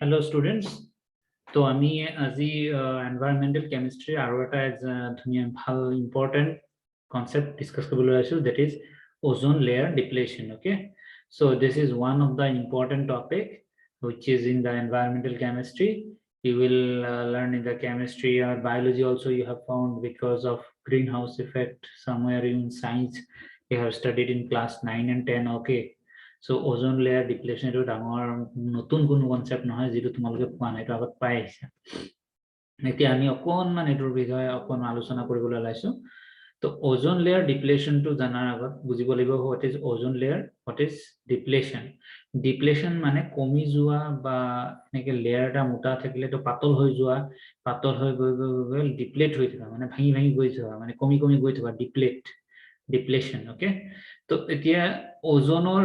Hello students. তো আমি আজি এনভাইৰনমেন্টেল কেমিষ্ট্ৰি আৰু এটা ধুনীয়া ভাল ইম্পৰ্টেন্ট কনসেপ্ট ডিসকাস কৰিবলৈ আছো, that is ozone layer depletion. Okay, so this is one of the important topic which is in the environmental chemistry. You will learn in the chemistry or biology also. You have found because of greenhouse effect somewhere in science you have studied in class 9 and 10. Okay, so ozone layer depletion is ডাঙৰ নতুন কোন concept নহয়, যেটো তোমালোকে পোৱা নাই, এটা আগত পাই আহিছা। এতিয়া আমি অকনমান এটোৰ বিষয়ে অকন আলোচনা কৰিবলৈ লাইছো। তো ওজন লেয়াৰ ডিপ্লেশন টু জানাৰ আগত বুজিব লাগিব হোৱাট ইজ ওজন layer, what is depletion. Depletion মানে কমি যোৱা বা এনেকে লেয়াৰ এটা মোটা থাকিলে তো পাতল হৈ যোৱা, পাতল হৈ গৈ গৈ গৈ ডিপ্লেট হৈ থকা, মানে ভাঙি ভাঙি গৈ যোৱা, মানে কমি কমি গৈ থকা, ডিপ্লেশন। ওকে, তো এতিয়া ওজনৰ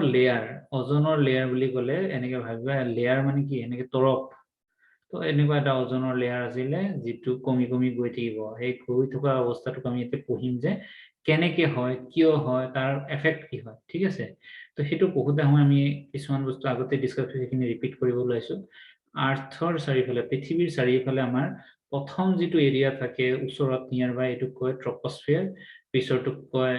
লেয়াৰ বুলি ক'লে এনেকে ভাবিবা, লেয়াৰ মানে কি, এনেকে তৰপ। তো এনেকুৱা এটা ওজনৰ লেয়াৰ আছিলে যেটো কমি কমি গৈ থাকিব। এই গৈ থকা অৱস্থাটোক আমি এতিয়া পঢ়িম যে কেনেকে হয়, কিয় হয়, তাৰ এফেক্ট কি হয়। ঠিক আছে, তো হেতু বহুতে সময় আমি কিছুমান বস্তু আগতে ডিসকাস কৰি সেইখিনি ৰিপিট কৰিব ওলাইছো। আৰ্থৰ চাৰিফালে, পৃথিৱীৰ চাৰিফালে আমাৰ প্ৰথম যেটো এৰিয়া থাকে ওচৰত নিয়াৰ বাই, এটুক কয় ট্ৰপোস্ফিয়াৰ, পিছৰটোক কয়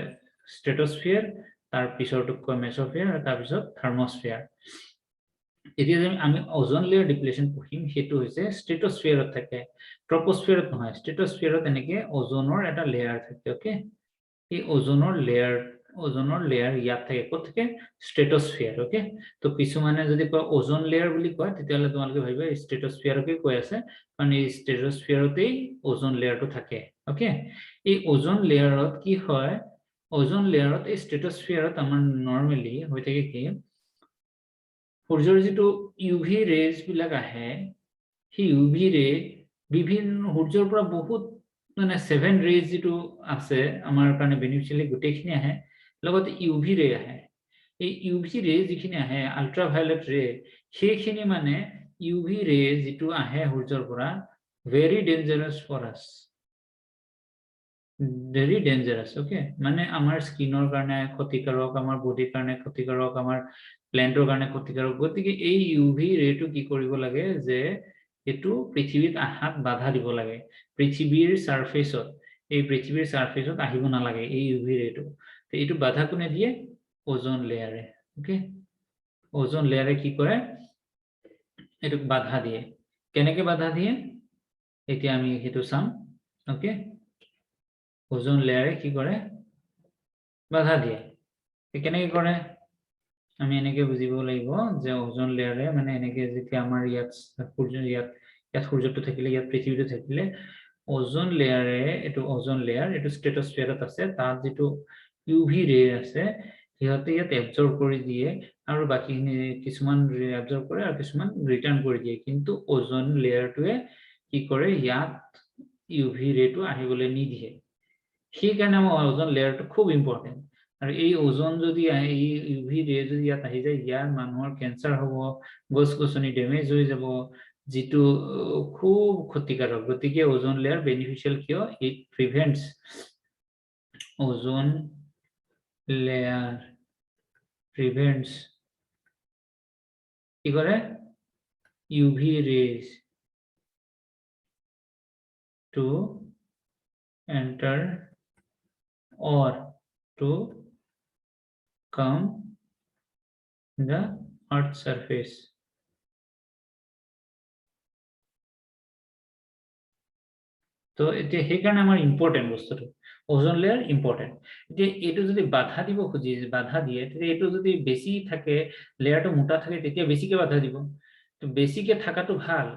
স্ট্ৰেটোস্ফিয়াৰ, তাৰ পিছৰটোক কয় মেসোস্ফিয়াৰ, আৰু তাৰ পিছত থাৰ্মোস্ফিয়াৰ। এতিয়া যে আমি ওজন লেয়াৰ ডিপ্লেশন পঢ়িম হেতু হৈছে স্ট্ৰেটোস্ফিয়াৰত থাকে, ট্ৰপোস্ফিয়াৰত নহয়। স্ট্ৰেটোস্ফিয়াৰত এনেকে ওজনৰ এটা লেয়াৰ থাকে। ওকে, এই ওজনৰ লেয়াৰ ইয়াত থাকে, ক'ত থাকে, স্ট্ৰেটোস্ফিয়াৰ। ওকে, তো কিছুমানে যদি কয় ওজন লেয়াৰ বুলি কয় তেতিয়াহ'লে তোমালোকে ভাবিবা স্ট্ৰেটোস্ফিয়াৰকে কৈ আছে, কাৰণ এই স্ট্ৰেটোস্ফিয়াৰতেই ওজন লেয়াৰটো থাকে। ওকে, এই ওজন লেয়াৰত কি হয়, ওজন লেয়াৰত এই স্ট্ৰেটোস্ফিয়াৰত আমাৰ নৰমালি হৈ থাকে কি, সূৰ্যৰ যেটো ইউভি ৰেজ বিলাক আহে, সেই ইউভি ৰে বিভিন্ন সূৰ্যৰ পৰা বহুত মানে 7 ৰেজ যেটো আছে আমাৰ কাৰণে বেনিফিচিয়ালি গোটেইখিনি আহে, লগতে ইউভি ৰে আহে। এই ইউভি ৰে যিখিনি আহে, আল্ট্ৰাভায়োলেট ৰে, সেইখিনি মানে ইউভি ৰে যেটো আহে সূৰ্যৰ পৰা, ভেৰি ডেঞ্জাৰাছ ফৰ আস, ভেৰি ডেঞ্জাৰাছ। ওকে, মানে আমাৰ স্কিনৰ কাৰণে ক্ষতিকাৰক, আমাৰ বডিৰ কাৰণে ক্ষতিকাৰক, আমাৰ প্লেন্টৰ কাৰণে ক্ষতিকাৰক। গতিকে এই ইউভি ৰেটো কি কৰিব লাগে যে এটো পৃথিৱীত আহাত বাধা দিব লাগে। পৃথিৱীৰ সাৰফেসত আহিব নালাগে এই ইউভি ৰেটো। তো এটো বাধা কোনে দিয়ে, ওজন লেয়াৰে। ওকে, ওজন লেয়াৰে কি কৰে, এটোক বাধা দিয়ে। কেনেকে বাধা দিয়ে এতিয়া আমি হেতু চাম। ওকে, ওজন লেয়াৰে কি কৰে, বাধা দিয়ে। কেনেকে কৰে আমি এনেকে বুজিব লাগিব যে ওজন লেয়াৰে মানে এনেকে যেতিয়া আমাৰ ইয়াত সূৰ্যটো থাকিলে, ইয়াত পৃথিৱীটো থাকিলে, ওজন লেয়াৰে, এটো ওজন লেয়াৰ, এটো স্ট্ৰেটোস্ফিয়াৰত আছে, তাত যেটো ইউভি ৰে আছে সিহঁতে ইয়াত এবজৰ্ব কৰি দিয়ে, আৰু বাকিখিনি কিছুমান এবজৰ্ব কৰে আৰু কিছুমান ৰিটাৰ্ণ কৰি দিয়ে। কিন্তু ওজন লেয়াৰটোৱে কি কৰে, ইয়াত ইউভি ৰেটো আহিবলৈ নিদিয়ে। সেইকাৰণে আমাৰ ওজন লেয়াৰটো খুব ইম্পৰ্টেন্ট। আৰু এই ওজন যদি আহে, এই ইউভি ৰে যদি ইয়াত আহি যায়, ইয়াৰ মানুহৰ কেঞ্চাৰ হ'ব, গছ-গছনি ডেমেজ হৈ যাব, যেটো খুব ক্ষতিকাৰক। গতিকে ওজন লেয়াৰ বেনিফিচিয়াল কিয়, ইট প্ৰিভেন্টস, ওজন লেয়াৰ প্ৰিভেন্টস কি কৰে, UV raise to enter or to come the earth surface. তো এতিয়া সেইকাৰণে আমাৰ ইম্পৰ্টেন্ট বস্তুটো ওজন লেয়াৰ ইম্পৰ্টেন্ট। এতিয়া এইটো যদি বাধা দিব খুজি, বাধা দিয়ে, তেতিয়া এইটো যদি বেছি থাকে, লেয়াৰটো মোটা থাকে, তেতিয়া বেছিকে বাধা দিব। তো বেছিকে থাকাটো ভাল,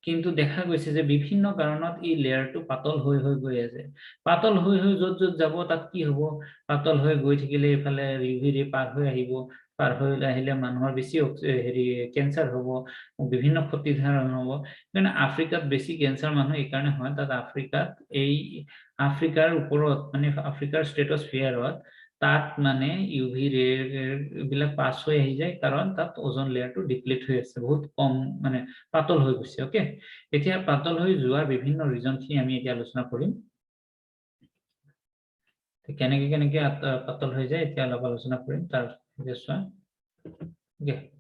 কিন্তু দেখা গৈছে যে বিভিন্ন কাৰণত এই লেয়াৰটো পাতল হৈ হৈ গৈ আছে। পাতল হৈ হৈ য'ত য'ত যাব তাত কি হ'ব, পাতল হৈ গৈ থাকিলে এফালে ইউভি ৰে পাৰ হৈ আহিব, পাৰ হৈ আহিলে মানুহৰ বেছি হেৰি কেঞ্চাৰ হ'ব, বিভিন্ন ক্ষতি ধাৰণ হ'ব। মানে আফ্ৰিকাত বেছি কেঞ্চাৰ মানুহ এই কাৰণে হয়, তাত আফ্ৰিকাত এই আফ্ৰিকাৰ ওপৰত মানে আফ্ৰিকাৰ স্ট্ৰেটোস্ফিয়াৰত তাত মানে ইউভি ৰে বিলাক পাছ হৈ আহি যায়, কাৰণ তাত ওজন লেয়াৰটো ডিপ্লিট হৈ আছে, বহুত কম মানে পাতল হৈ গৈছে। ওকে, এতিয়া পাতল হৈ যোৱাৰ বিভিন্ন ৰিজনখিনি আমি এতিয়া আলোচনা কৰিম। কেনেকে কেনেকে পাতল হৈ যায় এতিয়া অলপ আলোচনা কৰিম, তাৰ চোৱা। Okay,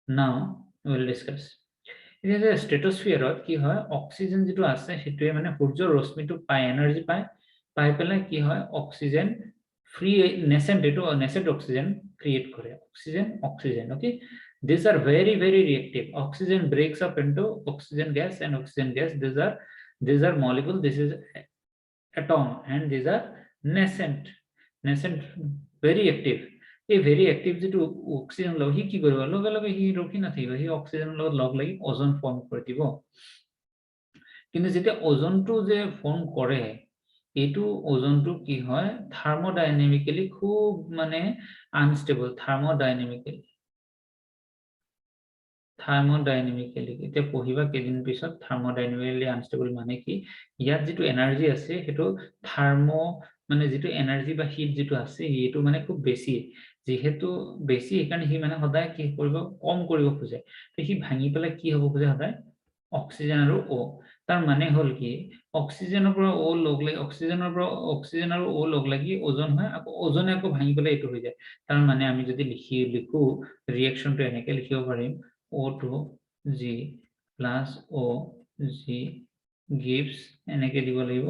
now we will discuss. এতিয়া যে স্ট্ৰেটোস্ফিয়াৰত কি হয় অক্সিজেন যেটো আছে সেটোৱে মানে সূৰ্যৰ ৰশ্মিটো পায় এনাৰ্জি পাই পেলাই কি হয় oxygen free nascent oxygen create kore oxygen okay these are very reactive oxygen breaks up into oxygen gas and oxygen gas these are molecule this is atom and these are nascent very active a very active যেটো oxygen লগ হি কি কৰিব লগে লগে হি ৰখি নাথাকিব হি oxygen লগত লগ লাগি ওজন ফৰ্ম কৰি দিব কিন্তু যেতিয়া ওজনটো যে ফৰ্ম কৰে এইটো ওজনটো কি হয় থার্মোডাইনামিক্যালি খুব মানে আনস্টেবল থার্মোডাইনামিক্যালি এটা পঢ়িবা কেদিন পিছত থার্মোডাইনামিক্যালি আনস্টেবল মানে কি ইয়াত যেটো এনার্জি আছে হেটো থার্মো মানে যেটো এনার্জি বা হিট যেটো আছে এইটো মানে খুব বেছি যেহেতু বেছি কাৰণ হি মানে সদায় কি কৰিব কম কৰিব খোজে তো হি ভাঙি পেলাই কি হ'ব খোজে সদায় অক্সিজেন আৰু ও তাৰ মানে হল কি অক্সিজেনৰ পৰা ও লগ লাগি অক্সিজেনৰ পৰা অক্সিজেন আৰু ও লগ লাগি ওজন হয় আকৌ ওজনে আকৌ ভাঙি পেলাই এইটো হৈ যায় তাৰ মানে আমি যদি লিখো ৰিঅ্যাকশনটো এনেকৈ লিখিব পাৰিম O2 G plus O G gives এনেকৈ দিব লাগিব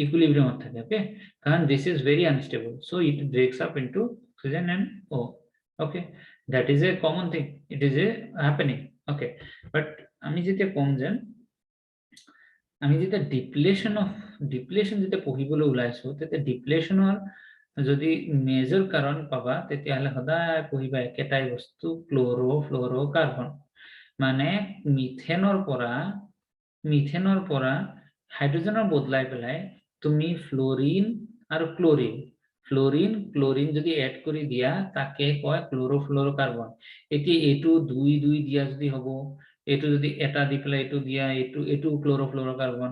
equilibrium থাকে okay কাৰণ this is very unstable so it breaks up into oxygen and O okay that is a common thing it is a happening okay but আমি যেতিয়া কম যে আমি যেতিয়া ডিপ্লেশন যেতিয়া পঢ়িবলৈ ওলাইছো তেতিয়া ডিপ্লেশনৰ যদি মেজৰ কাৰণ পাবা তেতিয়াহলে সদায় পঢ়িবা একেটাই বস্তু ক্লোৰোফ্লোৰোকাৰ্বন মানে মিথেনৰ পৰা হাইড্ৰোজেনৰ বদলাই পেলাই তুমি ফ্লোৰিন আৰু ক্লোৰিন যদি এড কৰি দিয়া তাকে কয় ক্লোৰোফ্লোৰোকাৰ্বন এতিয়া এইটো 2 দিয়া যদি হ'ব এইটো যদি এটা দি পেলাই এইটো দিয়া এইটো ক্লোৰোফ্লোৰোকাৰ্বন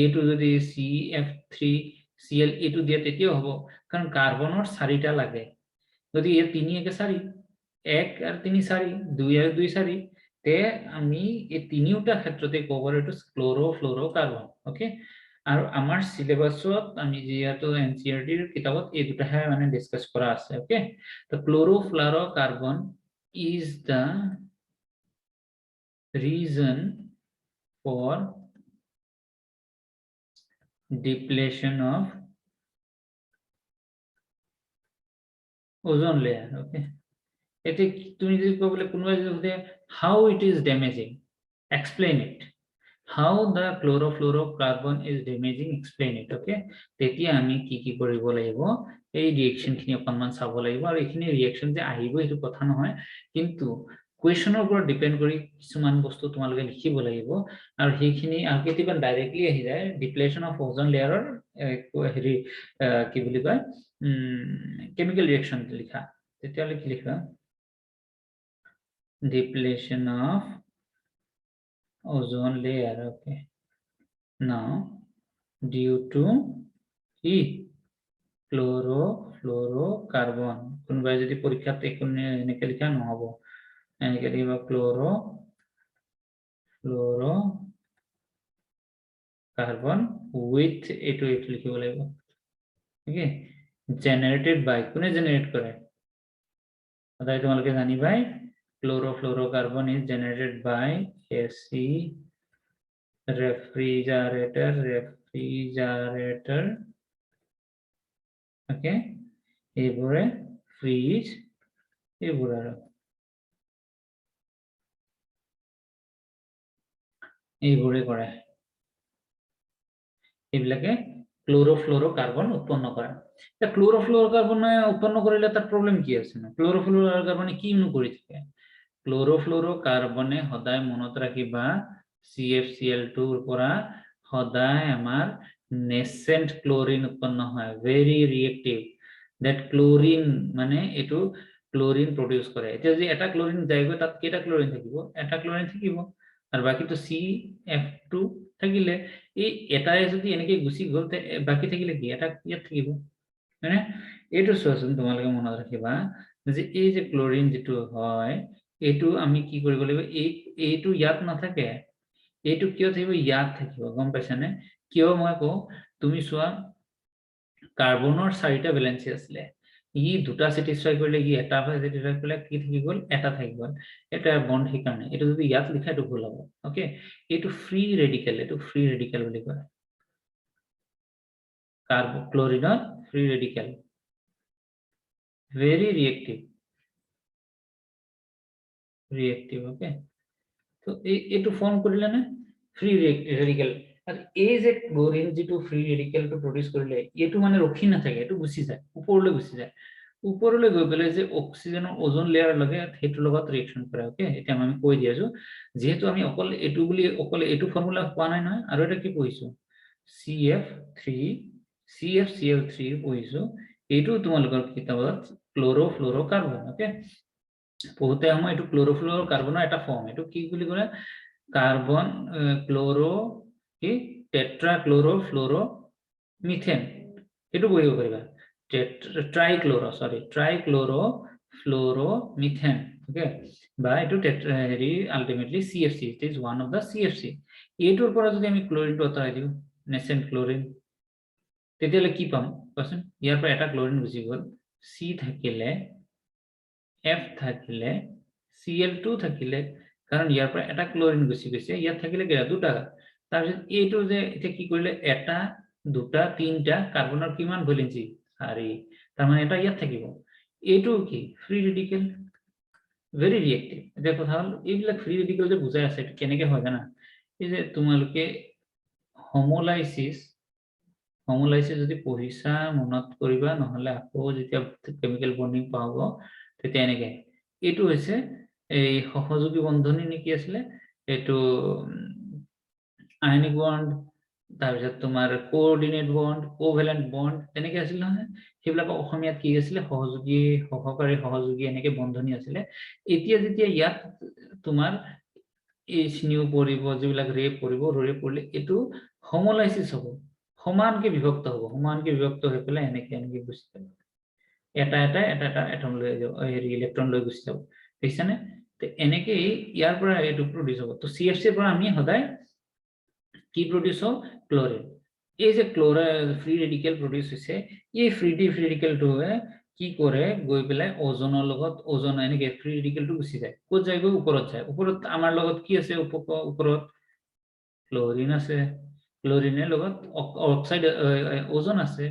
এইটো যদি CF3Cl এইটো দিয়া তেতিয়াও হ'ব কাৰণ কাৰ্বনৰ 4টা লাগে যদি এই 3 একে 4 1 আৰু 3 4 2 আৰু 2 4 তে আমি এই তিনিটা ক্ষেত্ৰতে কভাৰ এইটো ক্লোৰোফ্লোৰোকাৰ্বন ওকে আৰু আমাৰ সিলেবাসত আমি যেটো এনসিআৰটি ৰ কিতাবত এই দুটাহে মানে ডিসকাস কৰা আছে ওকে তো ক্লোৰোফ্লোৰোকাৰ্বন is the reason for depletion of ozone layer okay এতে তুমি যদি কবলে কোনবা যদি how it is damaging explain it how the chlorofluorocarbon is damaging explain it okay তেতিয়া আমি কি কৰিব লাগিব এই ৰিঅ্যাকশন খিনি অকমান চাব লাগিব আৰু এইখিনি ৰিঅ্যাকশন যে আহিব এইটো কথা নহয় কিন্তু কোৱেশ্চনৰ ওপৰত ডিপেন্ড কৰি কিছুমান বস্তু তোমালোকে লিখিব লাগিব আৰু সেইখিনি আলটিমেটলি ডাইৰেক্টলি আহি যায় ডিপ্লেশন অফ ওজন লেয়াৰৰ হেৰি কি বুলি কয় কেমিক্যাল ৰিঅ্যাকশন লিখা তেতিয়ালে কি লিখা depletion of ozone layer okay now due to heat chlorofluorocarbon কোনবাই যদি পৰীক্ষাত এনেকৈ লিখা নহব এনেকৈ লিখা chlorofluorocarbon with এইটো লিখিব লাগিব okay generated by কোনে জেনাৰেট কৰে সদায় তোমালোকে জানিবাই chlorofluorocarbon is generated by AC refrigerator okay এইবোৰে ফ্ৰিজ এইবোৰ আৰু এইবোৰে কৰে এইবিলাকে ক্লোৰোফ্লোৰোকাৰ্বন উৎপন্ন কৰে তা ক্লোৰোফ্লোৰোকাৰ্বন উৎপন্ন কৰিলে তাৰ প্ৰবলেম কি আছে না ক্লোৰোফ্লোৰোকাৰ্বনে কিনো কৰি থাকে ক্লোৰোফ্লোৰোকাৰ্বনে সদায় মনত ৰাখিবা CFCl2 ৰ পৰা সদায় আমাৰ nascent chlorine উৎপন্ন হয় very reactive that chlorine মানে এটো ক্লোরিন প্রডিউস করে এটা যে এটা ক্লোরিন যাইবে তাত কেটা ক্লোরিন থাকিব এটা ক্লোরিন থাকিব আর বাকিটো CF2 থাকিলে এই এটাই যদি এনেকে গুছি গল তে বাকি থাকিলে কি এটা ইয়াত থাকিব মানে এটো সচন তোমালোকে মনত ৰাখিবা যে এই যে ক্লোৰিন যেটো হয় এটো আমি কি কৰিব লাগিব এইটো ইয়াত নাথাকে এইটো কিয় থাকিব ইয়াত থাকিব গম পাইছানে কিয় মই কও তুমি চোৱা কাৰ্বনৰ 4টা ভ্যালেন্সি আছে ই দুটা স্যাটিসফাই কৰিলে ই এটা স্যাটিসফাই কৰিলে কি থাকি গল এটা থাকি গল এটা বন্ড হে কাৰণে এটো যদি ইয়াত লিখা এটো ভুল হ'ব ওকে এটো ফ্ৰী ৰেডিকেল বুলি কয় কাৰ্বন ক্লোৰিনৰ free radical very reactive okay so এটো ফৰ্ম কৰিলে না ফ্ৰী ৰেডিকেল আৰু এই যে ক্লোৰিন যেটো ফ্ৰী ৰেডিকেলটো প্ৰডিউস কৰিলে এটো মানে ৰখি না থাকে এটো গুছি যায় ওপৰলৈ গুছি যায় ওপৰলৈ গৈ পেলাই যে অক্সিজেনৰ ওজন লেয়াৰ লগে হেটো লগত ৰিঅ্যাকশন কৰে ওকে এটা আমি কৈ দিয়াছো যেহেতু আমি অকল এটো বুলি অকল এটো ফৰ্মুলা পোৱা নাই নহয় আৰু এটা কি পঢ়িছো CFCl3 পঢ়িছো এটো তোমালোকৰ কিতাপত ক্লোৰোফ্লোৰোকাৰ্বন ওকে পঢ়োতে সময় এটো ক্লোৰোফ্লোৰোকাৰ্বনৰ এটা ফৰ্ম এটো কি বুলি কয় কাৰ্বন ক্লোৰো কি টেট্ৰাক্লোৰোফ্লোৰো মিথেন এটো পঢ়িব পাৰিবা ট্ৰাইক্লোৰো ফ্লোৰো মিথেন ওকে বা এটো হেৰি ultimately CFC it is one of the CFC এটোৰ পৰা যদি আমি ক্লোৰিনটো আঁতৰাই দিও নেসেন্ট ক্লোৰিন তেতিয়ালে কি পাম কোৱাচোন ইয়াৰ পৰা এটা ক্লোৰিন গুছি গল C থাকিলে F থাকিলে Cl2 থাকিলে কাৰণ ইয়াৰ পৰা এটা ক্লোৰিন গুছি গৈছে ইয়াত থাকিলে কি দুটা তাৰপিছত এইটো যে এটা কি কৰিলে এটা দুটা তিনটা কাৰ্বনৰ কিমান ভ্যালেন্সি 4 তাৰ মানে এটা ইয়াত থাকিব এইটো কি ফ্ৰী ৰেডিকেল ভেৰি ৰিঅ্যাক্টিভ এটা কথা হল এইবিলাক ফ্ৰী ৰেডিকেল যে বুজাই আছে কেনেকে হয় জানা এই যে তোমালোকে হোমোলাইসিস যদি পঢ়িছা মনত কৰিবা নহলে আকৌ যেতিয়া কেমিক্যাল বন্ডিং পাব তেতিয়া এনেকে এটো হৈছে এই সহযোগী বন্ধনী নেকি আছিল এটো আয়নিক বন্ড তাৰপিছত তোমাৰ কোঅৰ্ডিনেট বন্ড কোভ্যালেন্ট বন্ড তেনেকে আছিল নহয় সেইবিলাক অসমীয়াত কি আছিল সহযোগী সহকাৰী সহযোগী এনেকে বন্ধনী আছিল এতিয়া যেতিয়া ইয়াত তোমাৰ H নিউ পৰিব যিবিলাক ৰে পৰিব ৰে পৰিলে এটো হোমোলাইসিস হ'ব সমানকে বিভক্ত হ'ব সমানকে বিভক্ত হৈ পেলাই এনেকে গুছি যাব এটা এটম লৈ যাব হেৰি ইলেক্ট্ৰন লৈ গুছি যাব দেখিছানে তে এনেকে ইয়াৰ পৰা এটো প্ৰডিউস হ'ব তো CFC ৰ পৰা আমি সদায় কি প্ৰডিউস হ'ব ক্লোৰিন এই যে ফ্ৰী ৰেডিকেল প্ৰডিউস হৈছে এই ফ্ৰী ৰেডিকেলটোৱে কি কৰে গৈ পেলাই ওজনৰ লগত ওজন এনেকে ফ্ৰী ৰেডিকেলটো গুছি যায় ক'ত যায় গৈ ওপৰত যায় ওপৰত আমাৰ লগত কি আছে ওপৰত ক্লোৰিন আছে ক্লোৰিনৰ লগত অক্সাইড ওজন আছে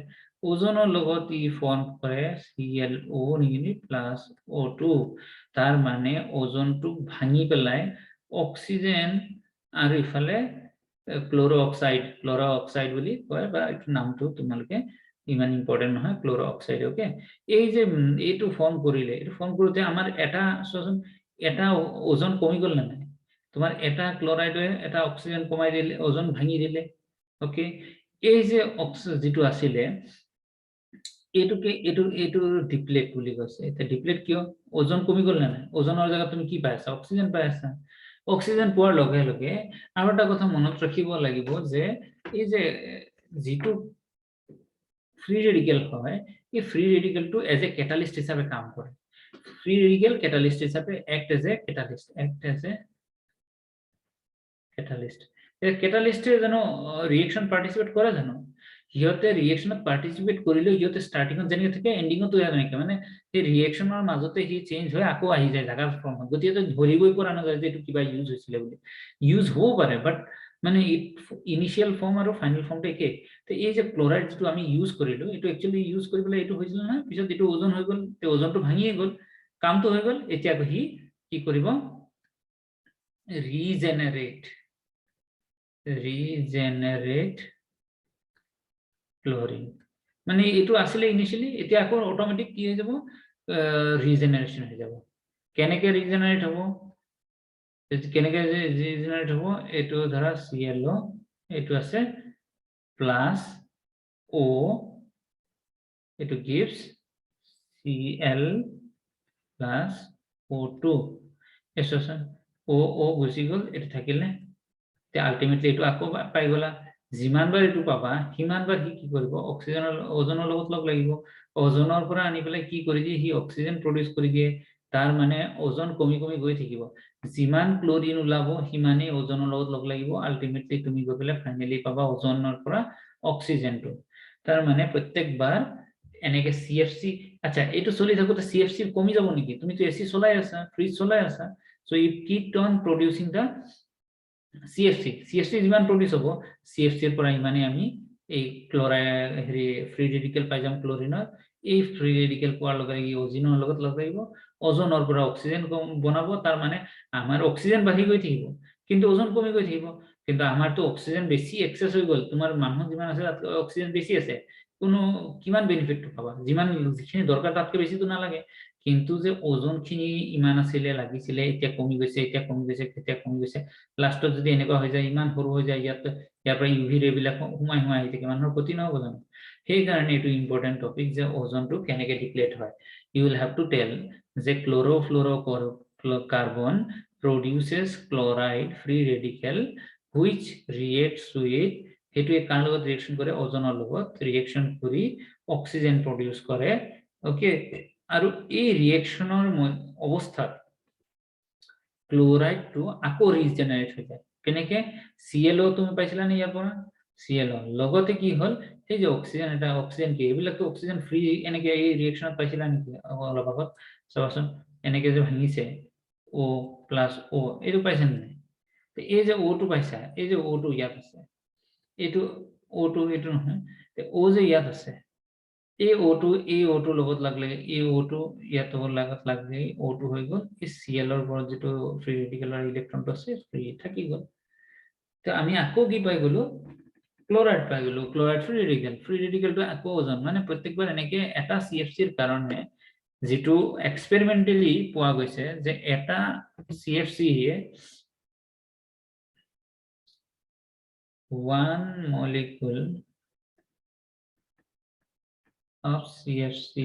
ওজনৰ লগত ই ফৰ্ম কৰে ClO নিগেটিভ প্লাস O2 তাৰ মানে ওজনটো ভাঙি পেলাই অক্সিজেন আৰু ইফালে ক্লোৰো অক্সাইড বুলি কয় বা এই নামটো তোমালোকে ইমান ইম্পৰ্টেন্ট নহয় ক্লোৰো অক্সাইড ওকে এই যে এইটো ফৰ্ম কৰিলে এইটো ফৰ্ম কৰোতে আমাৰ এটা এটা ওজন কমি গল না তোমাৰ এটা ক্লোৰাইডে এটা অক্সিজেন কমাই দিলে ওজন ভাঙি দিলে ওকে এই যে যেটো আছিল এইটো ডিপ্লেট বুলি কৈছে এটা ডিপ্লেট কিয় ওজন কমি গল না ওজনৰ জায়গা তুমি কি পাইছা অক্সিজেন পাইছা অক্সিজেন পোৱাৰ লগে লগে আৰু এটা কথা মনত ৰাখিব লাগিব যে এই যে যেটো ফ্ৰী ৰেডিকেল হয় এই ফ্ৰী ৰেডিকেলটো এজ এ ক্যাটালিস্ট হিচাপে কাম কৰে ফ্ৰী ৰেডিকেল ক্যাটালিস্ট হিচাপে এক্ট এজ এ ক্যাটালিস্ট এই ক্যাটালিস্টে জানো ৰিঅ্যাকশন পাৰ্টিসিপেট কৰে জানো হিয়তে ৰিঅ্যাকশনত পাৰ্টিসিপেট কৰিলে হিয়তে ষ্টাৰ্টিংত যেনে থাকে এন্ডিংত ইয়া নাই মানে এই ৰিঅ্যাকশনৰ মাজতে হি চেঞ্জ হৈ আকৌ আহি যায় জাগাৰ ফৰ্মত গতিকে ধৰিবই পৰা নাযায় যে এটো কিবা ইউজ হৈছিল বুলি ইউজ হ'ব পাৰে বাট মানে ইনিশিয়াল ফৰ্ম আৰু ফাইনাল ফৰ্মটো একে তে এই যে ক্লোৰাইড যেটো আমি ইউজ কৰিলো এটো একচুয়ালি ইউজ কৰিবলৈ এটো হৈছিল না পিছত এটো ওজন হৈ গল তে ওজনটো ভাঙিয়ে গল কামটো হৈ গল এতিয়া হি কি কৰিব রিজেনারেট ক্লোরিন মানে এটো আসলে ইনিশিয়ালি এটা এখন অটোমেটিক কি হয়ে যাব রিজেনারেশন হয়ে যাব কেনেকে রিজেনারেট হবে কেনেকে রিজেনারেট হবে এটো ধরা ClO এটো আছে প্লাস O এটো gives Cl plus O2 association O গুছি গল এটা থাকিলে তে আলটিমেটলি এটো আকৌ পাই গলা যিমানবাৰ এটো পাবা হিমানবাৰ হি কি কৰিব অক্সিজেনৰ ওজনৰ লগত লগ লাগিব ওজনৰ পৰা আনি পেলাই কি কৰি দিয়ে হি অক্সিজেন প্ৰডিউস কৰি দিয়ে তাৰ মানে ওজন কমি কমি গৈ থাকিব যিমান ক্লোৰিন ওলাব হিমানে ওজনৰ লগত লগ লাগিব আলটিমেটলি তুমি গৈ পেলাই ফাইনালি পাবা ওজনৰ পৰা অক্সিজেনটো তাৰ মানে প্ৰত্যেকবাৰ এনেকে CFC আচ্ছা এইটো চলি থাকোতে CFC কমি যাব নেকি তুমি তো এসি চলাই আছা ফ্ৰিজ চলাই আছা so it keep on producing the CFC যিমান প্ৰডিউস হ'ব CFC এৰ পৰা ইমানে আমি এই ক্লোৰাইড হেৰি ফ্ৰি ৰেডিকেল পাই যাম ক্লোৰিনৰ এই ফ্ৰি ৰেডিকেল পোৱাৰ লগে লগে ওজনৰ লগত লগ লাগিব ওজনৰ পৰা অক্সিজেন বনাব তাৰ মানে আমাৰ অক্সিজেন বাঢ়ি গৈ থাকিব কিন্তু ওজন কমি গৈ থাকিব কিন্তু আমাৰতো অক্সিজেন বেছি এক্সেস হৈ গল তোমাৰ মানুহ যিমান আছে তাত অক্সিজেন বেছি আছে কোনো কিমান বেনিফিট পাবা যিমান যিখিনি দৰকাৰ তাতকৈ বেছি তো নালাগে কিন্তু যে ওজন খিনি ইমান আছিল লাগিছিল এতিয়া কমি গৈছে এতিয়া কমি গৈছে লাষ্টত যদি এনেকুৱা হৈ যায় ইমান সৰু হৈ যায় ইয়াৰ পৰা ইউভি ৰে বিলাক হুমাই আহি থাকে মানুহৰ ক্ষতি নহব জানো সেই কাৰণে এটো ইম্পৰ্টেন্ট টপিক যে ওজনটো কেনেকৈ ডিপ্লেট হয় U will have to tell যে chlorofluorocarbon produces chloride free radical which reacts with হেতুৱে কাৰ লগত ৰিয়েকচন কৰে ওজনৰ লগত ৰিয়েকচন কৰি অক্সিজেন প্ৰডিউস কৰে ওকে আৰু এই ৰিয়েকচনৰ অৱস্থাত ক্লোৰাইড টু আকৌ ৰিজেনাৰেট হৈ যায় কেনেকে ClO তুমি পাইছিলা নে ইয়াৰ পৰা ClO লগতে কি হল এই যে অক্সিজেন এটা অক্সিজেন কি এইবিলাক তো অক্সিজেন ফ্রি এনেকে এই ৰিয়েকচনত পাইছিলা নেকি অলপ আগত চাবাচোন এনেকে যে ভাঙিছে O+O এইটো পাইছে নে তো এই যে O2 পাইছা এই যে O2 ইয়াত আছে এইটো O2 এইটো নহয় O যে ইয়াত আছে এই O2 লগত লাগলে এই O2 ইয়াত লগত লাগলে O2 হৈ গল এই Cl ৰ পৰা যেটো ফ্ৰি ৰেডিকেলৰ ইলেক্ট্ৰনটো আছে ফ্রি থাকি গল তো আমি আকৌ কি পাই গলো ক্লোরাইড পাই গলো ক্লোরাইড ফ্রি ৰেডিকেলটো আকৌ ওজন মানে প্ৰত্যেকবাৰ এনেকে এটা CFC ৰ কাৰণে যেটো এক্সপেৰিমেন্টালি পোৱা গৈছে যে এটা CFC A 1 molecule of CFC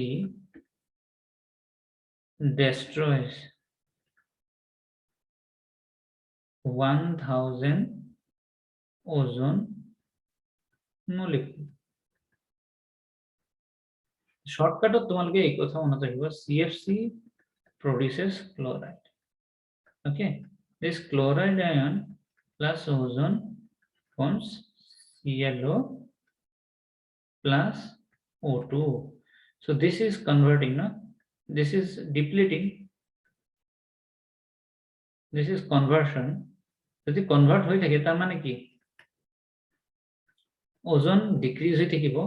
destroys 1000 ozone molecule শর্টকাটত তোমালোকে এই কথা মনত ৰাখিবা CFC produces chloride okay this chloride ion plus ozone forms ClO plus O2 so this is converting no this is depleting this is conversion যদি convert হৈ থাকে তার মানে কি ওজন ডিক্রিজ হৈ থাকিব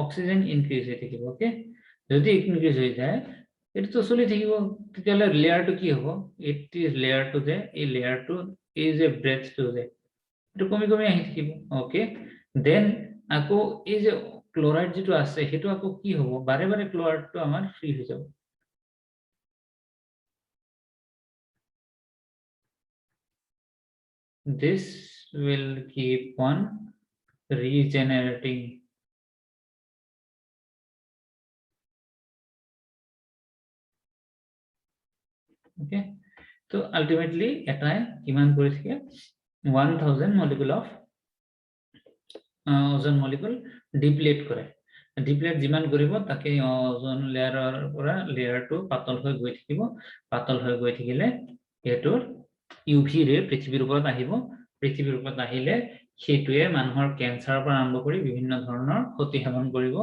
অক্সিজেন ইনক্রিজ হৈ থাকিব ওকে যদি ইনক্রিজ হৈ যায় এটা তো চলি থাকিব তেতিয়ালে লেয়ারটো কি হ'ব এটি লেয়ারটো যে এই লেয়ারটো এই যে ব্রেথটো যে এটা কমি কমি আহি থাকিব ওকে দেন আকৌ এই যে ক্লোরাইড যেটো আছে হেতু আকৌ কি হ'ব বাৰে বাৰে ক্লোৰাইডটো আমাৰ ফ্রি হৈ যাব this will keep on regenerating okay so ultimately এটাই কিমান কৰি থাকে 1000 molecule of ওজন molecule ডিপ্লেট কৰে ডিপ্লেট যিমান কৰিব তাকে ওজন লেয়াৰৰ পৰা লেয়াৰটো পাতল হৈ গৈ থাকিব পাতল হৈ গৈ থাকিলে এটোৰ ইউভি ৰে পৃথিৱীৰ ওপৰত আহিব পৃথিৱীৰ ওপৰত আহিলে হেতুৱে মানুহৰ ক্যান্সাৰৰ পৰা আৰম্ভ কৰি বিভিন্ন ধৰণৰ ক্ষতি সাধন কৰিব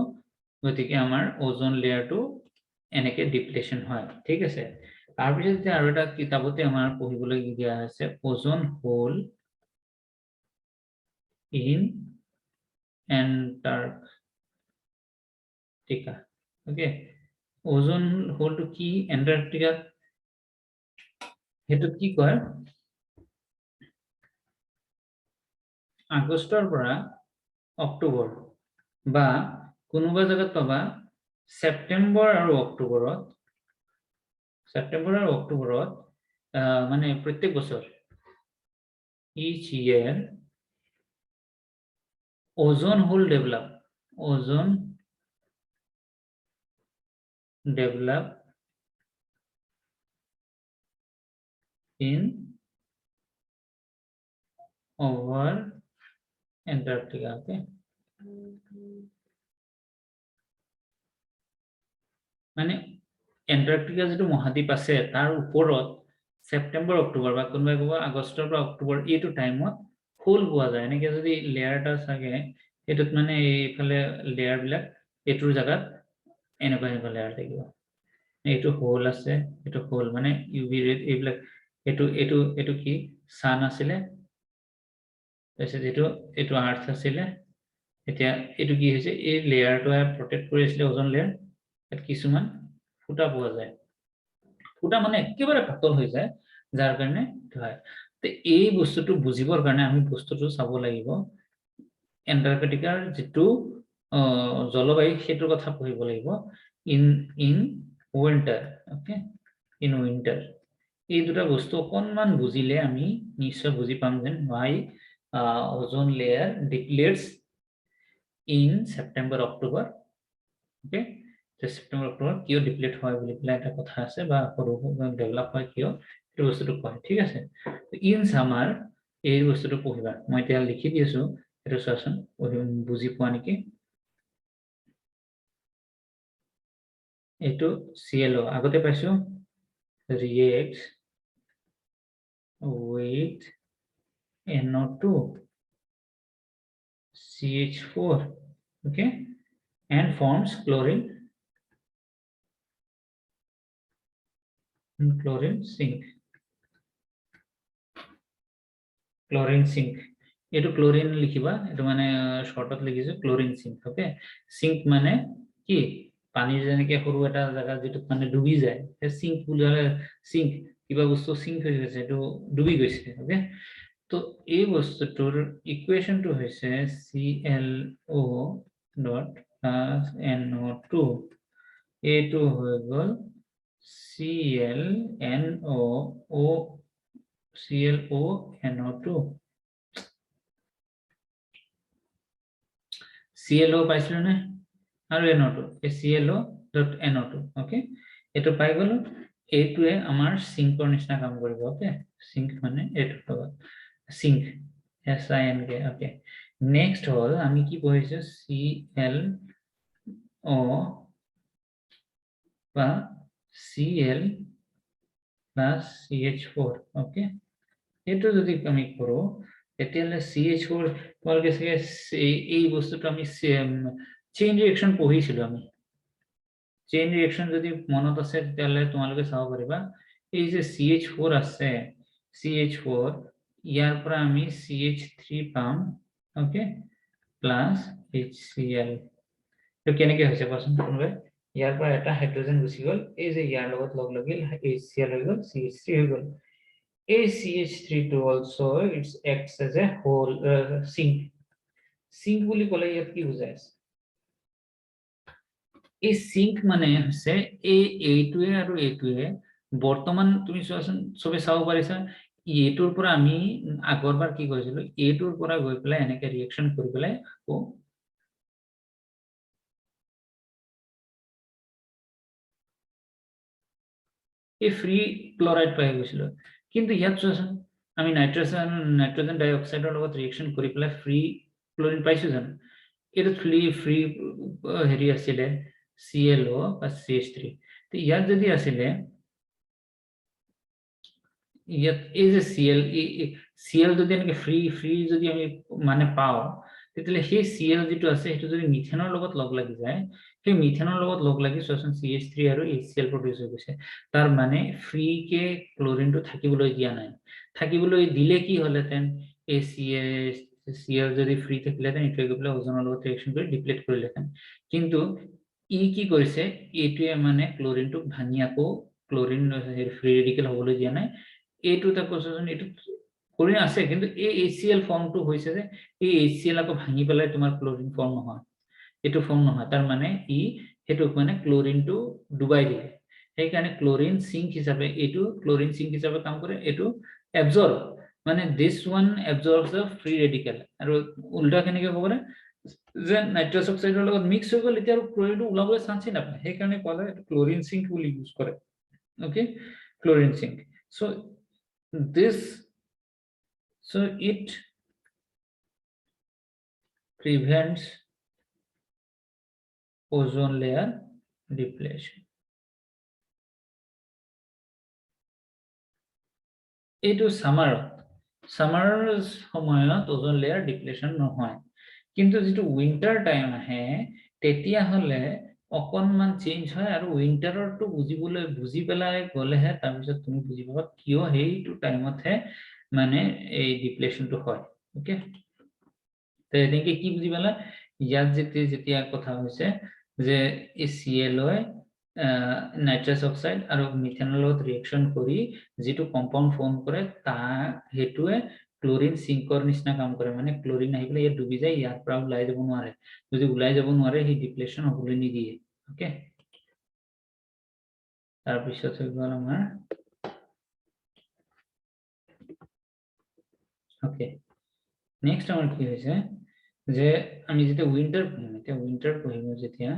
গতিকে আমাৰ ওজন লেয়াৰটো এনেকে ডিপ্লেশন হয় ঠিক আছে তাৰ পিছত আৰু এটা কিতাপতে আমাৰ পঢ়িবলৈ দিয়া আছে ওজন হোল ইন এন্টাৰ্কটিকা ওকে ওজন হোলটো কি এন্টাৰ্কটিকা হেতু কি কয় আগষ্টৰ পৰা অক্টোবৰ বা কোনোবা জায়গাত পাবা সেপ্টেম্বৰ আৰু অক্টোবৰত মানে প্ৰত্যেক বছৰ each year ozone hole develop in over Antarctica okay মানে এন্টাৰ্কটিকা যেটো মহাদ্বীপ আছে তাৰ ওপৰত সেপ্টেম্বৰ অক্টোবৰ বা কোনবাই কব আগষ্টৰ পৰা অক্টোবৰ এইটো টাইমত ফুল পোৱা যায় এনেকে যদি লেয়াৰ এটা থাকে এটোত মানে এইফালে লেয়াৰ বিলাক এটোৰ জাগাত এনেকুৱা লেয়াৰ থাকিব এইটো হোল আছে এইটো হোল মানে ইউভি ৰে এইবিলাক এইটো কি সান আছিলে তাৰপিছত এইটো আৰ্থ আছিলে এতিয়া এইটো কি হৈছে এই লেয়াৰটো প্ৰটেক্ট কৰি আছিলে ওজন লেয়াৰ ইয়াত কিছুমান ফুটা পোৱা যায় ফুটা মানে একেবাৰে পাতল হৈ যায় যাৰ কাৰণে হয় তে এই বস্তুটো বুজিবৰ কাৰণে আমি বস্তুটো চাব লাগিব এন্টাৰ্কটিকাৰ যেটো জলবায়ু সেটোৰ কথা পঢ়িব লাগিব in winter okay in winter এই দুটা বস্তু অকনমান বুজিলে আমি নিশ্চয় বুজি পাম যেন why ozone layer depletes in September October okay September October কিয় ডিপ্লেট হয় বুলি পেলাই এটা কথা আছে বা সৰু ডেভেলপ হয় কিয় এই বস্তুটো কয় ঠিক আছে ইন সামাৰ এই বস্তুটো পঢ়িবা মই এতিয়া লিখি দিছো এটা চোৱাচোন বুজি পোৱা নেকি এইটো CLO আগতে পাইছো reacts with NO2 CH4 okay and forms chlorine zinc chlorine zinc এটো ক্লোরিন লিখিবা এটো মানে শর্টত লিখিছো ক্লোরিন zinc ওকে zinc মানে কি পানীৰ যেনেকে সৰু এটা জায়গা যেটো মানে ডুবি যায় zinc বুলিলে zinc কিবা বস্তু zinc হৈ গৈছে এটো ডুবি গৈছে ওকে তো এই বস্তুটোৰ ইকুৱেশনটো হৈছে ClO ডট প্লাস NO2 এটো হৈ গল ClNO2 ClO পাইছিল নে আৰু NO2 এই ClO.NO2 ওকে এটো পাই গলো এইটোৱে আমাৰ সিঙ্কৰ নিচিনা কাম কৰিব ওকে সিঙ্ক মানে এটো সিঙ্ক SINK ওকে নেক্সট হল আমি কি পঢ়িছো ClO বা Cl plus CH4 ওকে এটো যদি আমি করো এতিয়ালে CH4 তোমালকে এই বস্তুটো আমি চেইন ৰিএকচন পঢ়িছিলো আমি চেইন ৰিএকচন যদি মনত আছে তেতিয়ালে তোমালকে চাব পাৰিবা এই যে CH4 আছে CH4 ইয়াৰ পৰা আমি CH3 পাম ওকে প্লাস HCl তো কেনেকে হৈছে কোৱাচোন কোনবাই ইয়াৰ পৰা এটা হাইড্ৰোজেন গুচি গল এই যে ইয়াৰ লগত লগ লাগিল HCl হৈ গল CH3 হৈ গল CH3 to also it acts as a whole sink বুলি কলে ইয়াত কি বুজায় এই sink মানে হৈছে এইটোৱে আৰু এইটোৱে বৰ্তমান তুমি সবে চাব পাৰিছা এইটোৰ পৰা আমি আগৰবাৰ কি কৰিছিলো এইটোৰ পৰা গৈ পেলাই এনেকে ৰিএকচন কৰি পেলাই আকৌ এই ফ্ৰী ক্লোৰাইড পাই গৈছিল কিন্তু ইয়াত চোৱাচোন আমি নাইট্ৰজেন ডাই অক্সাইডৰ লগত ৰিএকচন কৰি পেলাই ফ্ৰী ক্লোৰিন পাইছো জানো এটা ফ্ৰী হেৰি আছিলে ClO বা CH3 তো ইয়াত যদি আছিলে ইয়াত এই যে Cl যদি এনেকে ফ্ৰী যদি আমি মানে পাও তেতিয়ালে সেই Cl যেটো আছে সেইটো যদি মিথেনৰ লগত লগ লাগি যায় সেই মিথেনৰ লগত লগ লাগি চোৱাচোন CH3 আৰু HCl প্ৰডিউস হৈ গৈছে তাৰ মানে ফ্ৰী কে ক্লোৰিনটো থাকিবলৈ দিয়া নাই থাকিবলৈ দিলে কি হলেতেন এই Cl যদি ফ্ৰী থাকিলেতেন ইটোৱে গৈ পেলাই ওজনৰ লগত ৰিএকচন কৰি ডিপ্লেট কৰিলেতেন কিন্তু ই কি কৰিছে এইটোৱে মানে ক্লোৰিনটো ভাঙি আকৌ ক্লোৰিন ফ্ৰী ৰেডিকেল হবলৈ দিয়া নাই এইটো তা কোৱেশ্চন এইটো ক্লোৰিন আছে কিন্তু এই HCl ফৰ্মটো হৈছে যে এই HCl আকৌ ভাঙি পেলাই তোমাৰ ক্লোৰিন ফৰ্ম নহয় এটো ফৰ্ম নহয় তাৰ মানে ই হেতুক মানে ক্লোৰিনটো ডুবাই দিয়ে সেই কাৰণে ক্লোৰিন সিঙ্ক হিচাপে এটো ক্লোৰিন সিঙ্ক হিচাপে কাম কৰে এটো এবজৰ্ব মানে this one absorbs the free radical আৰু উল্টা কেনেকে ক'বলে যে নাইট্ৰাছ অক্সাইডৰ লগত মিক্স হৈ গল এতিয়া আৰু ক্লোৰিনটো ওলাবলৈ চান্সই নাপায় সেই কাৰণে ক'লে এটো ক্লোৰিন সিঙ্ক বুলি ইউজ কৰে okay chlorine sink so it prevents ozone layer depletion এইটো সামাৰ সময়ত ওজন লেয়াৰ ডিপ্লেশন নহয় কিন্তু যেটো উইন্টাৰ টাইম আহে তেতিয়া হলে অকনমান চেঞ্জ হয় আৰু উইন্টাৰৰটো বুজি পেলাই গলেহে তাৰপিছত তুমি বুজি পাবা কিয় সেইটো টাইমতহে মানে এই ডিপ্লেশনটো হয় ওকে তো এনেকে কি বুজি পালা ইয়াত যেতিয়া কথা হৈছে যে এই Cl নাইট্ৰাছ অক্সাইড আৰু মিথেনৰ লগত ৰিএকচন কৰি যেটো কম্পাউন্ড ফৰ্ম কৰে তা হেতুৱে ক্লোৰিন সিঙ্কৰ নিচিনা কাম কৰে মানে ক্লোৰিন আহি পেলাই ইয়াত ডুবি যায় ইয়াৰ পৰা ওলাই যাব নোৱাৰে যদি ওলাই যাব নোৱাৰে হি ডিপ্লেশন হ'বলৈ নিদিয়ে ওকে তাৰ পিছত হৈ গ'ল আমাৰ ওকে নেক্সট আমাৰ কি হৈছে যে আমি যেতিয়া উইন্টাৰ পঢ়িম যেতিয়া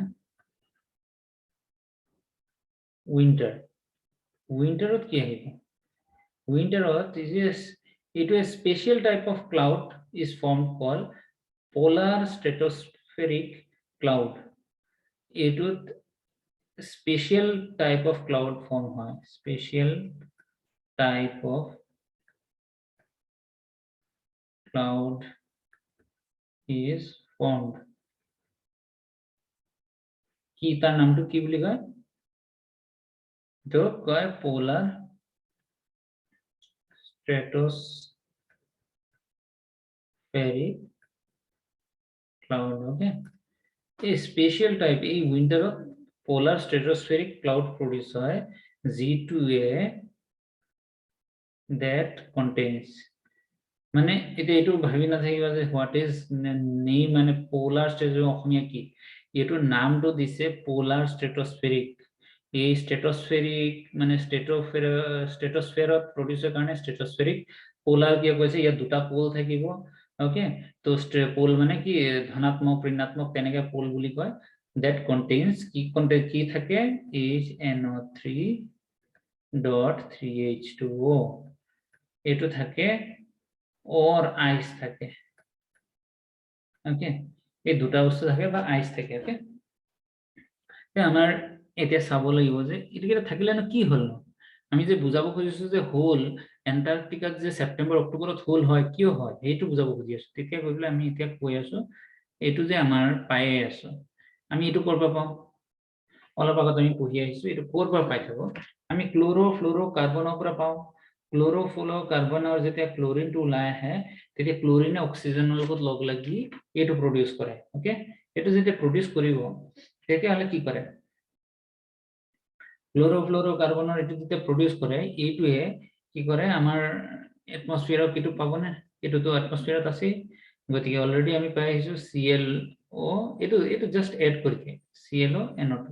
উইন্টাৰত কি আহিব উইন্টাৰত a special type of cloud is formed called polar stratospheric cloud এইটোত special type of cloud form হয় special type of cloud is formed কি তাৰ নামটো কি বুলি কয় তো কয় polar stratospheric cloud okay a special type এই উইন্টাৰত polar stratospheric cloud produce হয় G2a that contains মানে এটা এটো ভাবি না থাকিবা যে হোয়াট ইজ নেম মানে পোলার স্ট্রেটো অসমীয়া কি এটো নামটো দিছে পোলার স্ট্রেটোস্ফেরিক এই স্ট্রেটোস্ফেরিক মানে স্ট্রেটোস্ফেরত প্ৰডিউসৰ কাৰণে স্ট্রেটোস্ফেরিক পোলার কি কৈছে ইয়াত দুটা পোল থাকিব ওকে তো পোল মানে কি ধনাত্মক ঋণাত্মক তেনেকে পোল বুলি কয় that contains কি থাকে HNO3.3H2O এটো থাকে or ice থাকে ওকে এই দুটা বস্তু থাকে বা আইস থাকে ওকে তে আমাৰ এতিয়া চাব লাগিব যে এটা থাকিলে না কি হল আমি যে বুজাব খুজিছো যে হোল এন্টাৰ্কটিকাত যে সেপ্টেম্বৰ অক্টোবৰত হোল হয় কিয় হয় এইটো বুজাব খুজি আছো তেতিয়া কইলে আমি এতিয়া কৈ আছো এইটো যে আমাৰ পায়ে আছো আমি এইটো কৰবা পাও অলপ আগত আমি পঢ়ি আহিছো এইটো কৰবা পাই থাকো আমি ক্লোৰো ফ্লোৰো কাৰ্বনৰ পৰা পাও ক্লোৰোফ্লোৰোকাৰ্বনৰ যেতিয়া ক্লোৰিনটো ওলাই আহে তেতিয়া ক্লোৰিনে অক্সিজেনৰ লগত লগ লাগি এটো প্ৰডিউস কৰে ওকে এটো যেতিয়া প্ৰডিউস কৰিব তেতিয়া হলে কি কৰে ক্লোৰোফ্লোৰোকাৰ্বনৰ এটো যেতিয়া প্ৰডিউস কৰে এইটোৱে কি কৰে আমাৰ এটমস্ফিয়াৰত কিটো পাব না এটো তো এটমস্ফিয়াৰত আছে গতিকে অলৰেডি আমি পাই আহিছো ClO এটো জাস্ট এড কৰিকে ClO NO2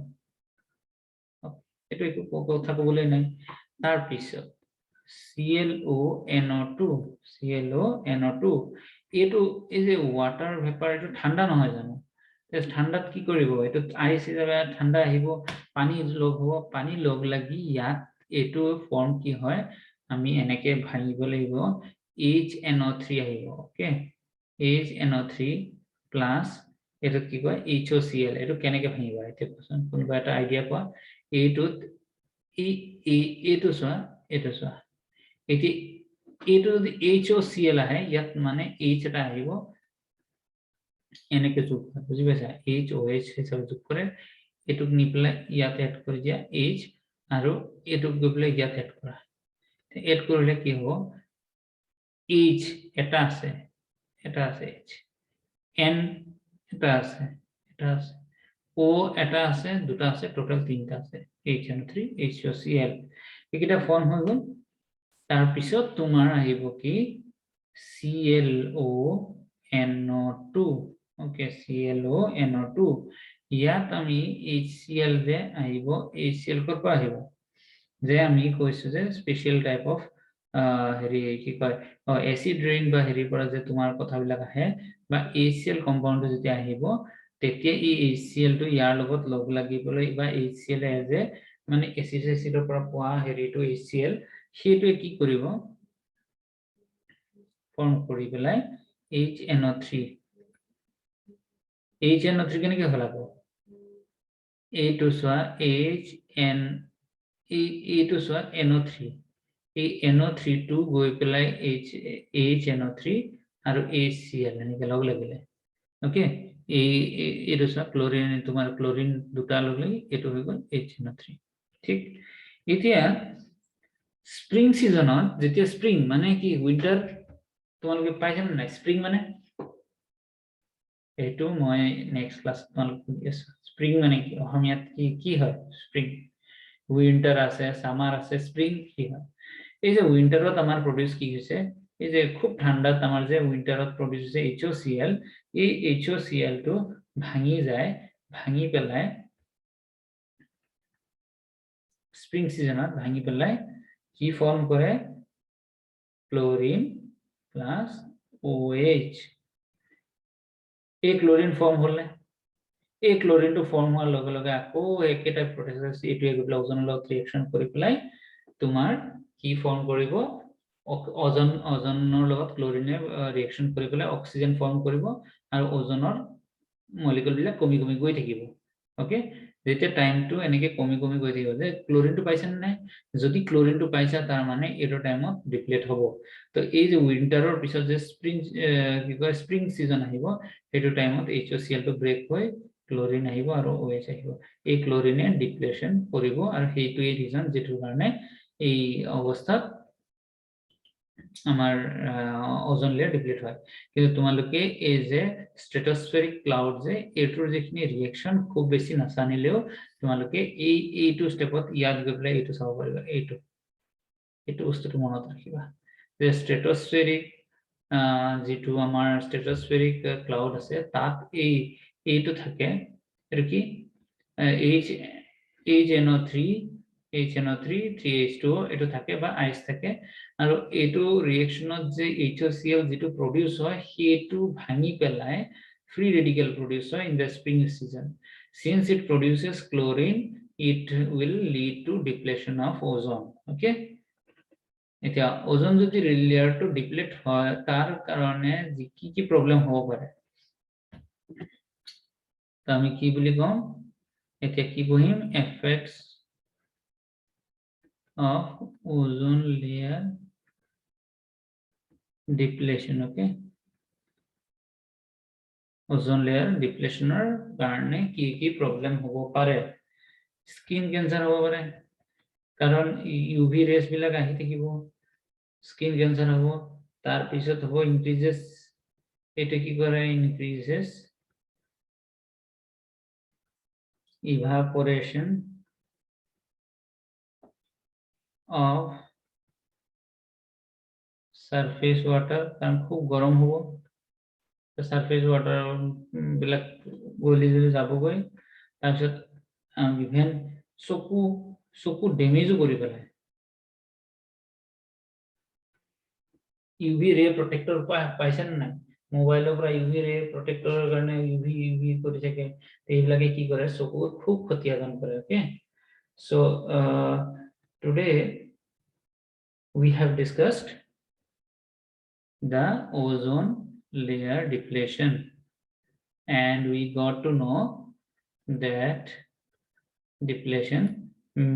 এটো একো কথা কবলৈ নাই তাৰ পিছত ClO এটো এই যে ওয়াটাৰ ভেপাৰ এটো ঠান্ডা নহয় জানো ঠান্ডাত কি কৰিব এটো আইস হিচাপে ঠান্ডা আহিব পানী লগ হ'ব পানী লগ লাগি ইয়াত এটো ফর্ম কি হয় আমি এনেকে ভাঙিব লাগিব HNO3 আহিব ওকে HNO3 প্লাস এটো কি কয় HOCl এটো কেনেকে ভাঙিব এটা কোৱেশ্চন কোনবা এটা আইডিয়া পোৱা এইটোত এইটো চোৱা এইটো যদি HOCl আহে ইয়াত মানে H এটা আহিব এনেকে যোগ বুজি পাইছা HOH হিচাপে যোগ কৰে এটুক নি পেলাই ইয়াত এড কৰি দিয়া H আৰু এটুক গৈ পেলাই ইয়াত এড কৰা এড কৰিলে কি হ'ব H এটা আছে H N এটা আছে O এটা আছে দুটা আছে টোটাল তিনটা আছে HNO3 HOCl এইটা ফর্ম হৈ গ'ল তাৰ পিছত তোমাৰ আহিব কি ClONO2 ওকে ClONO2 ইয়াত আমি HCl যে আহিব HCl কৰ পৰা আহিব যে আমি কৈছো যে স্পেশাল টাইপ অফ হেৰি কি কয় এসিড ৰেইন বা হেৰি পৰা যে তোমাৰ কথাবিলাক আহে বা HCl কম্পাউন্ড যেতিয়া আহিব তেতিয়া এই HCl টো ইয়াৰ লগত লগ লাগিবলৈ বা HCl যে মানে এসিডৰ পৰা পোৱা হেৰিটো HCl সেইটোৱে কি কৰিব ফৰ্ম কৰি পেলাই HNO3 কেনেকে হলাব এইটো চোৱা এইটো চোৱা NO3 এই NO3 টো গৈ পেলাই HNO3 আৰু HCl এনেকে লগ লাগিলে ওকে এইটো ক্লোৰিন তোমাৰ ক্লোৰিন দুটা ললে এটো হৈ গল HNO3 ঠিক এতিয়া স্প্রিং সিজনত যেতিয়া স্প্রিং মানে কি উইন্টার তোমালোকে পাইছা না স্প্রিং মানে এটো মই নেক্সট ক্লাস তোমালোকে স্প্রিং মানে কি অসমীয়াত কি হয় স্প্রিং উইন্টার আছে সামার আছে স্প্রিং কি হয় এই যে উইন্টারত আমাৰ প্ৰডিউস কি হৈছে এই যে খুব ঠান্ডাত আমাৰ যে উইন্টাৰত প্ৰডিউস হৈছে HOCl এই HOCl টো ভাঙি যায় ভাঙি পেলাই স্প্রিং সিজনত ভাঙি পেলাই কি ফর্ম করে ক্লোরিন প্লাস OH এই ক্লোরিন ফর্ম হলে এই ক্লোরিন টো ফর্ম হওয়ার লগে লগে আকৌ একেটা প্রসেস এটুৱে গৈ পেলাই ওজনৰ লগত ৰিএকশন কৰি পেলাই তোমাৰ কি ফৰ্ম কৰিব ওজনৰ লগত ক্লোৰিনে ৰিএকশন কৰি পেলাই অক্সিজেন ফৰ্ম কৰিব আৰু ওজনৰ মলিকুল বিলাক কমি কমি গৈ থাকিব ওকে যেতিয়া টাইমটো এনেকে কমি কমি গৈ থাকিব যে ক্লোরিনটো পাইছা নাই যদি ক্লোরিনটো পাইছা তাৰ মানে এটো টাইমত ডিপ্লেট হ'ব তো এই যে উইন্টাৰৰ পিছত যে স্প্ৰিং কি কয় স্প্ৰিং সিজন আহিব এটো টাইমত HOCl টো ব্ৰেক হৈ ক্লোৰিন আহিব আৰু OH আহিব এই ক্লোৰিনে ডিপ্লেশন কৰিব আৰু সেইটোই ৰিজন যেটোৰ কাৰণে এই অৱস্থাত আমাৰ ওজন লেয়াৰ ডিপ্লেট হয় কিন্তু তোমালোকে এই যে স্ট্ৰেটোস্ফেৰিক ক্লাউড যে এটোৰ যেখিনি ৰিএকশন খুব বেছি নাছানিলেও তোমালোকে এইটো স্টেপত ইয়াত গৈ পেলাই এইটো চাব পাৰিবা এইটো বস্তুটো মনত ৰাখিবা যে স্ট্ৰেটোস্ফেৰিক যেটো আমাৰ স্ট্রেটোস্ফেরিক ক্লাউড আছে তাত এইটো থাকে এটো কি HNO3 3H2O এটো থাকে বা আইস থাকে আৰু এটো ৰিএকশনত যে HOCl যেটো প্ৰডিউস হয় হেতু ভাঙি পেলাই ফ্ৰী ৰেডিকেল প্ৰডিউস হয় ইন দ্য স্প্রিং সিজন since it produces chlorine it will lead to depletion of ozone okay এতিয়া ওজন যদি লেয়ারটো ডিপ্লেট হয় তাৰ কাৰণে কি প্ৰবলেম হ'ব পাৰে তো আমি কি বুলি কম এতিয়া কি বহিম effects of ozone layer depletion okay ozone layer depletionৰ কাৰণে কি প্ৰবলেম হ'ব পাৰে স্কিন ক্যান্সাৰ হ'ব পাৰে কাৰণ UV ৰেজ বিলাক আহি থাকিব স্কিন ক্যান্সাৰ হ'ব তাৰ পিছত হ'ব ইনক্ৰিজেস এটা কি কৰে ইনক্ৰিজেস evaporation of surface water কাৰণ খুব গৰম হ'ব সাৰফেস ওয়াটাৰ বিলাক গলি গলি যাবগৈ তাৰপিছত ইভেন চকু ড্যামেজও কৰি পেলাই UV ৰে প্ৰটেক্টৰ পাইছেন নাই মোবাইলৰ পৰা UV ৰে প্ৰটেক্টৰৰ কাৰণে UV কৰি থাকে এইবিলাকে কি কৰে চকু খুব ক্ষতিসাধন কৰে okay so today we have discussed the ozone layer depletion and we got to know that depletion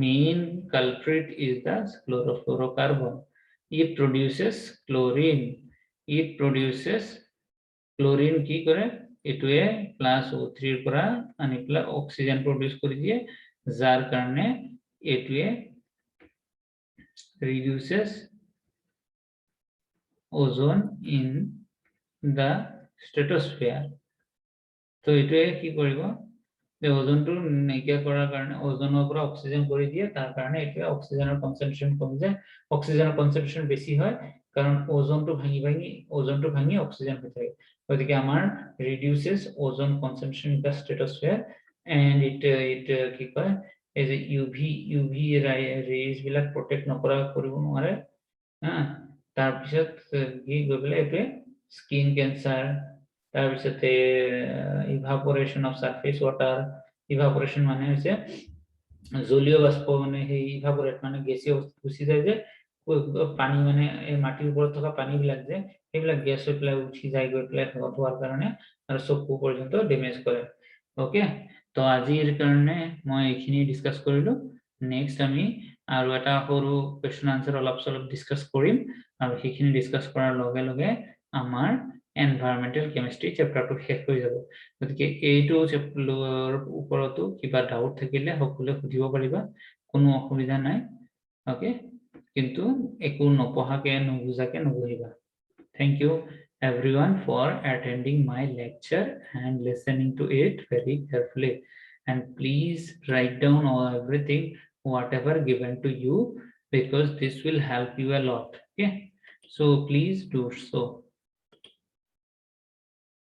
main culprit is the chlorofluorocarbon it produces chlorine কি কৰে এটোৱে +O3 ৰ পৰা আনি পেলাই অক্সিজেন প্ৰডিউস কৰি দিয়ে যাৰ কাৰণে এটোৱে reduces ozone in the stratosphere তো এটোৱে কি কৰিব যে ওজনটো নাইকিয়া কৰাৰ কাৰণে ওজনৰ পৰা অক্সিজেন কৰি দিয়ে তাৰ কাৰণে এটোৱে অক্সিজেনৰ কনসেন্ট্ৰেশন কমি যায় অক্সিজেনৰ কনসেন্ট্ৰেশন বেছি হয় কাৰণ ওজনটো ভাঙি অক্সিজেন হৈ থাকে গতিকে আমাৰ reduces ozone concentration in the stratosphere and it কি কয় এই যে UV rays বিলাক protect নকৰা কৰিব নোৱাৰে তাৰ পিছত কি গৈ পেলাই এটোৱে স্কিন ক্যান্সাৰ তাৰ পিছতে evaporation of surface water evaporation মানে হৈছে জলীয় বাষ্প মানে সেই evaporate মানে গেছীয় গুচি যায় যে পানী মানে এই মাটিৰ ওপৰত থকা পানী বিলাক যে সেইবিলাক গ্যাস হৈ পেলাই উঠি যায় গৈ পেলাই হোৱাৰ কাৰণে আৰু চকু পৰ্যন্ত ড্যামেজ কৰে ওকে তো আজিৰ কাৰণে মই এইখিনি ডিসকাস কৰিলো নেক্সট আমি আৰু এটা সৰু কোৱেশ্চন আনসাৰ অলপ চলপ ডিসকাস কৰিম আৰু সেইখিনি ডিসকাস কৰাৰ লগে লগে আমাৰ এনভাইৰনমেণ্টেল কেমিষ্ট্ৰি চেপ্টাৰটো শেষ হৈ যাব। গতিকে এইটো চেপ্টাৰৰ ওপৰতো কিবা ডাউট থাকিলে সকলোৱে সুধিব পাৰিবা, কোনো অসুবিধা নাই। ওকে, কিন্তু একো নপঢ়াকে নুবুজাকে নবহিবা। Thank you everyone for attending my lecture and listening to it very carefully. And please write down everything, whatever given to you, because this will help you a lot. Okay, so please do so.